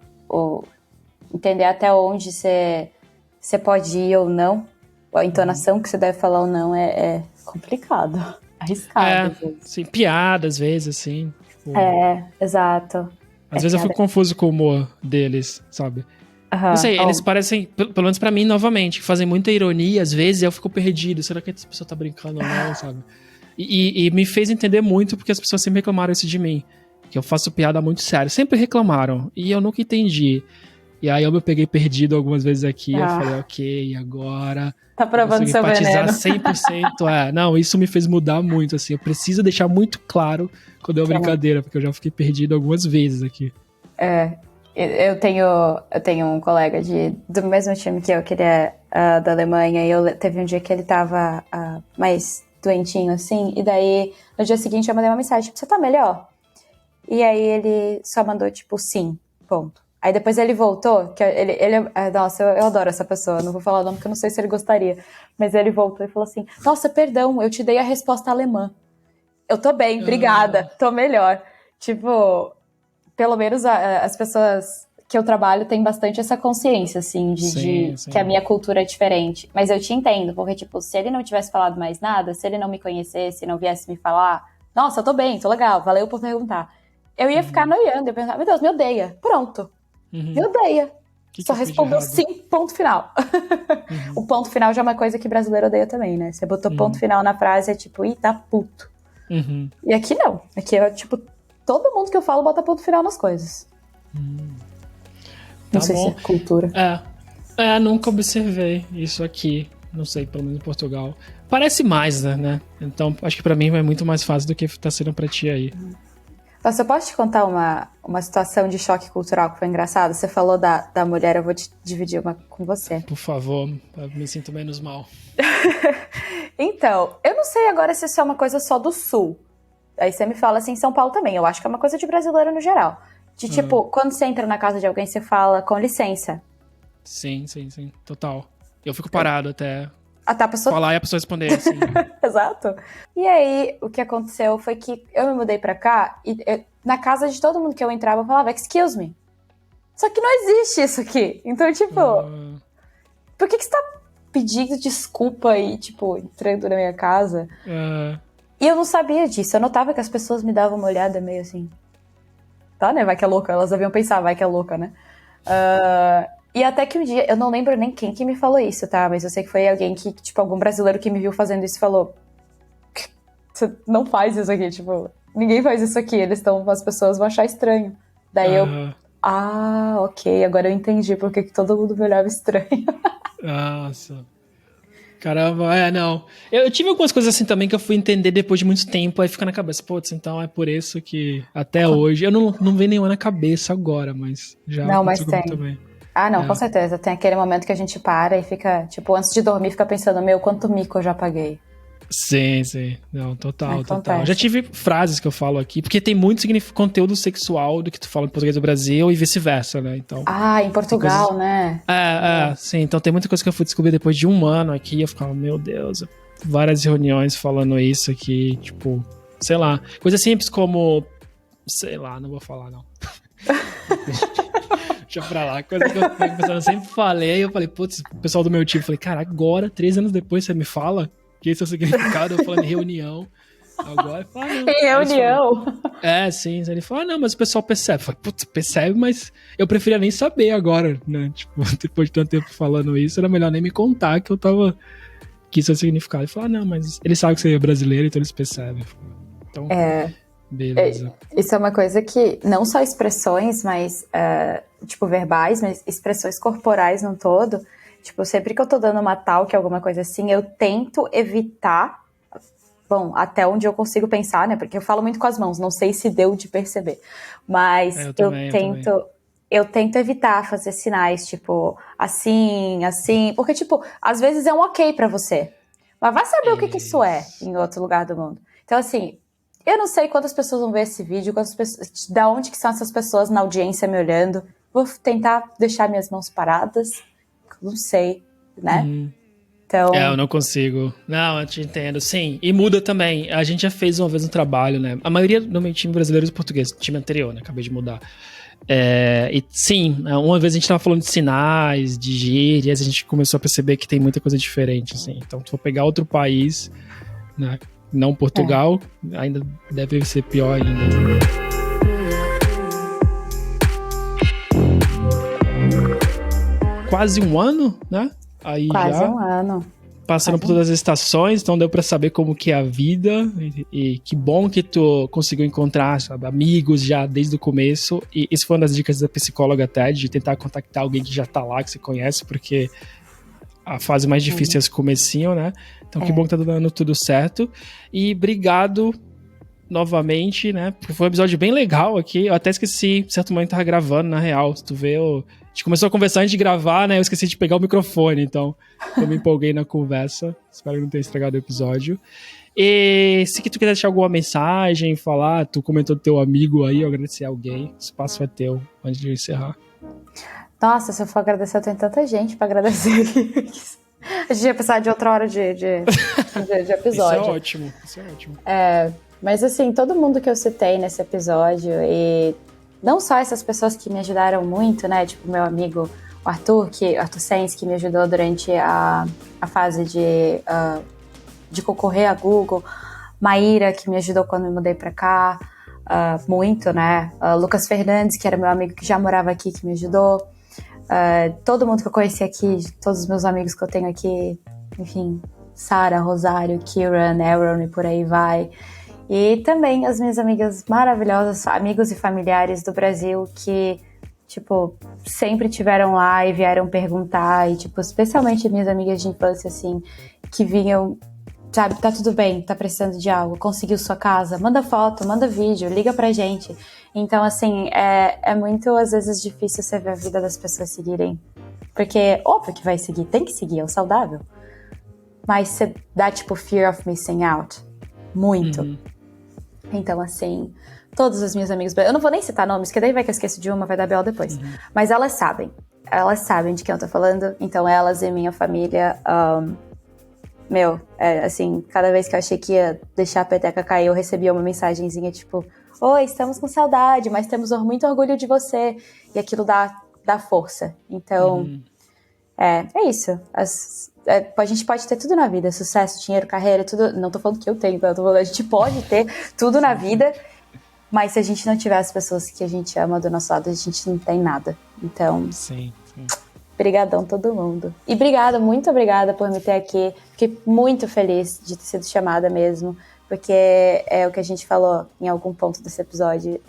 até onde você pode ir ou não, a entonação que você deve falar ou não é complicado, arriscado. Sim, piada às vezes, assim. Tipo, exato. Às vezes eu fico confuso com o humor deles, sabe? Não sei, eles parecem, pelo menos pra mim, novamente, fazem muita ironia às vezes e eu fico perdido. Será que essa pessoa tá brincando ou não, sabe? E me fez entender muito porque as pessoas sempre reclamaram isso de mim. Que eu faço piada muito sério. Sempre reclamaram. E eu nunca entendi. E aí eu me peguei perdido algumas vezes aqui. Eu falei, ok, agora... Tá provando seu veneno. 100%. Não, isso me fez mudar muito, assim. Eu preciso deixar muito claro quando é uma brincadeira, porque eu já fiquei perdido algumas vezes aqui. Eu tenho um colega do mesmo time que eu, que ele é da Alemanha, e teve um dia que ele tava mais doentinho, assim, e daí, no dia seguinte, eu mandei uma mensagem, tipo, você tá melhor? E aí ele só mandou, tipo, sim, ponto. Aí depois ele voltou, que nossa, eu adoro essa pessoa, não vou falar o nome porque eu não sei se ele gostaria, mas ele voltou e falou assim, nossa, perdão, eu te dei a resposta alemã. Eu tô bem, obrigada, tô melhor. Tipo, pelo menos as pessoas que eu trabalho tem bastante essa consciência, assim, Sim. que a minha cultura é diferente. Mas eu te entendo, porque, tipo, se ele não tivesse falado mais nada, se ele não me conhecesse, não viesse me falar, nossa, eu tô bem, tô legal, valeu por perguntar. Eu ia ficar noiando, eu pensava, meu Deus, me odeia. Pronto. Me odeia. Só respondeu sim, ponto final. O ponto final já é uma coisa que brasileiro odeia também, né? Você botou ponto final na frase, é tipo, ih, tá puto. E aqui não. Aqui é tipo, todo mundo que eu falo bota ponto final nas coisas. Não sei se é cultura. Nunca observei isso aqui. Não sei, pelo menos em Portugal. Parece mais, né? Então, acho que pra mim é muito mais fácil do que tá sendo pra ti aí. Mas eu posso te contar uma situação de choque cultural que foi engraçada? Você falou da mulher, eu vou te dividir uma com você. Por favor, eu me sinto menos mal. Então, eu não sei agora se isso é uma coisa só do Sul. Aí você me fala assim, em São Paulo também. Eu acho que é uma coisa de brasileiro no geral. De tipo, quando você entra na casa de alguém, você fala com licença. Sim. Total. Eu fico parado até a pessoa falar e a pessoa responder assim. Exato. E aí, o que aconteceu foi que eu me mudei pra cá e na casa de todo mundo que eu entrava, eu falava, excuse me. Só que não existe isso aqui. Então, tipo, por que você tá pedindo desculpa e, tipo, entrando na minha casa? E eu não sabia disso. Eu notava que as pessoas me davam uma olhada meio assim. Tá, né? Vai que é louca. Elas deviam pensar, vai que é louca, né? E até que um dia, eu não lembro nem quem que me falou isso, tá? Mas eu sei que foi alguém que, tipo, algum brasileiro que me viu fazendo isso falou, você não faz isso aqui, tipo, ninguém faz isso aqui, as pessoas vão achar estranho. Daí eu, ok, agora eu entendi por que todo mundo me olhava estranho. Nossa. Caramba, não. Eu tive algumas coisas assim também que eu fui entender depois de muito tempo, aí fica na cabeça, putz, então é por isso que até hoje, eu não vejo nenhuma na cabeça agora, mas já não, mas tem. Também. Não, com certeza. Tem aquele momento que a gente para e fica, tipo, antes de dormir, fica pensando, quanto mico eu já paguei. Sim. Não, total. Já tive frases que eu falo aqui, porque tem muito conteúdo sexual do que tu fala em português do Brasil e vice-versa, né? Então, em Portugal, coisas... né? Sim. Então tem muita coisa que eu fui descobrir depois de um ano aqui, eu ficava, meu Deus, várias reuniões falando isso aqui, tipo, sei lá, coisa simples como, sei lá, não vou falar não. Deixa pra lá, coisa que eu sempre falei, eu falei, putz, o pessoal do meu time, falei, cara, agora, 3 anos depois, você me fala que esse é o significado, eu falando em reunião, agora, eu falo, não. Em reunião? Sim, ele fala, não, mas o pessoal percebe, eu falei, putz, percebe, mas eu preferia nem saber agora, né, tipo, depois de tanto tempo falando isso, era melhor nem me contar que que isso é o significado, ele falou, não, mas eles sabem que você é brasileiro, então eles percebem, então... Beleza. Isso é uma coisa que, não só expressões, mas, tipo, verbais, mas expressões corporais no todo. Tipo, sempre que eu tô dando uma talk, alguma coisa assim, eu tento evitar, bom, até onde eu consigo pensar, né? Porque eu falo muito com as mãos, não sei se deu de perceber. Mas eu tento evitar fazer sinais, tipo, assim, porque, tipo, às vezes é um ok pra você. Mas vai saber o que isso é em outro lugar do mundo. Então, assim... Eu não sei quantas pessoas vão ver esse vídeo, da onde que são essas pessoas na audiência me olhando. Vou tentar deixar minhas mãos paradas. Não sei, né? Então... eu não consigo. Não, eu te entendo. Sim, e muda também. A gente já fez uma vez um trabalho, né? A maioria do meu time brasileiro é português. Time anterior, né? Acabei de mudar. E sim, uma vez a gente tava falando de sinais, de gírias, a gente começou a perceber que tem muita coisa diferente, assim. Então, se for pegar outro país, né? Não Portugal, ainda deve ser pior ainda. Quase um ano, né? Aí quase já um ano. Passando por todas as estações, então deu pra saber como que é a vida. E que bom que tu conseguiu encontrar, sabe, amigos já desde o começo. E isso foi uma das dicas da psicóloga até, de tentar contactar alguém que já tá lá, que você conhece, porque... a fase mais difícil é esse comecinho, né? Então que bom que tá dando tudo certo. E obrigado novamente, né? Porque foi um episódio bem legal aqui. Eu até esqueci, certo momento tava gravando, na real. Se tu vê, a gente começou a conversar antes de gravar, né? Eu esqueci de pegar o microfone, então eu me empolguei na conversa. Espero que não tenha estragado o episódio. E se tu quiser deixar alguma mensagem, falar, tu comentou do teu amigo aí, eu agradecer a alguém. O espaço é teu, antes de eu encerrar. Nossa, se eu for agradecer, eu tenho tanta gente pra agradecer. A gente ia precisar de outra hora de episódio. Isso é ótimo. Mas assim, todo mundo que eu citei nesse episódio, e não só essas pessoas que me ajudaram muito, né? Tipo, meu amigo o Arthur Sens, que me ajudou durante a fase de concorrer a Google, Maíra, que me ajudou quando me mudei pra cá, muito, né? Lucas Fernandes, que era meu amigo que já morava aqui, que me ajudou. Todo mundo que eu conheci aqui, todos os meus amigos que eu tenho aqui, enfim, Sara, Rosário, Kieran, Aaron e por aí vai. E também as minhas amigas maravilhosas, amigos e familiares do Brasil que, tipo, sempre tiveram lá e vieram perguntar. E, tipo, especialmente minhas amigas de infância, assim, que vinham, sabe, tá tudo bem, tá precisando de algo, conseguiu sua casa, manda foto, manda vídeo, liga pra gente. Então, assim, é muito, às vezes, difícil você ver a vida das pessoas seguirem. Porque, óbvio que vai seguir, tem que seguir, é o saudável. Mas você dá, tipo, fear of missing out. Muito. Uhum. Então, assim, todos os meus amigos... Eu não vou nem citar nomes, que daí vai que eu esqueço de uma, vai dar B.O. depois. Uhum. Mas elas sabem de quem eu tô falando. Então, elas e minha família... assim, cada vez que eu achei que ia deixar a peteca cair, eu recebia uma mensagenzinha, tipo... Oi, estamos com saudade, mas temos muito orgulho de você. E aquilo dá força. Então, é isso. A gente pode ter tudo na vida, sucesso, dinheiro, carreira, tudo. Não tô falando que eu tenho, tá? Tô falando, a gente pode ter tudo na vida, mas se a gente não tiver as pessoas que a gente ama do nosso lado, a gente não tem nada. Então, sim. Brigadão todo mundo. E muito obrigada por me ter aqui. Fiquei muito feliz de ter sido chamada mesmo, porque é o que a gente falou em algum ponto desse episódio,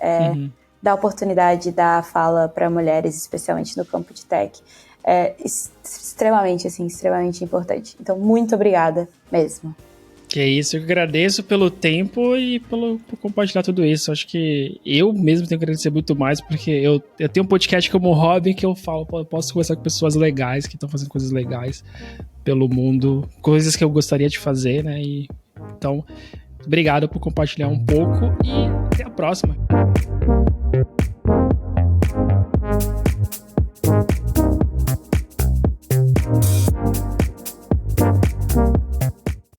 dar oportunidade, dar fala para mulheres, especialmente no campo de tech. É extremamente importante. Então, muito obrigada mesmo. Que é isso, eu agradeço pelo tempo e por compartilhar tudo isso. Acho que eu mesmo tenho que agradecer muito mais, porque eu tenho um podcast como hobby que eu falo, eu posso conversar com pessoas legais, que estão fazendo coisas legais pelo mundo, coisas que eu gostaria de fazer, né? Então, obrigado por compartilhar um pouco e até a próxima.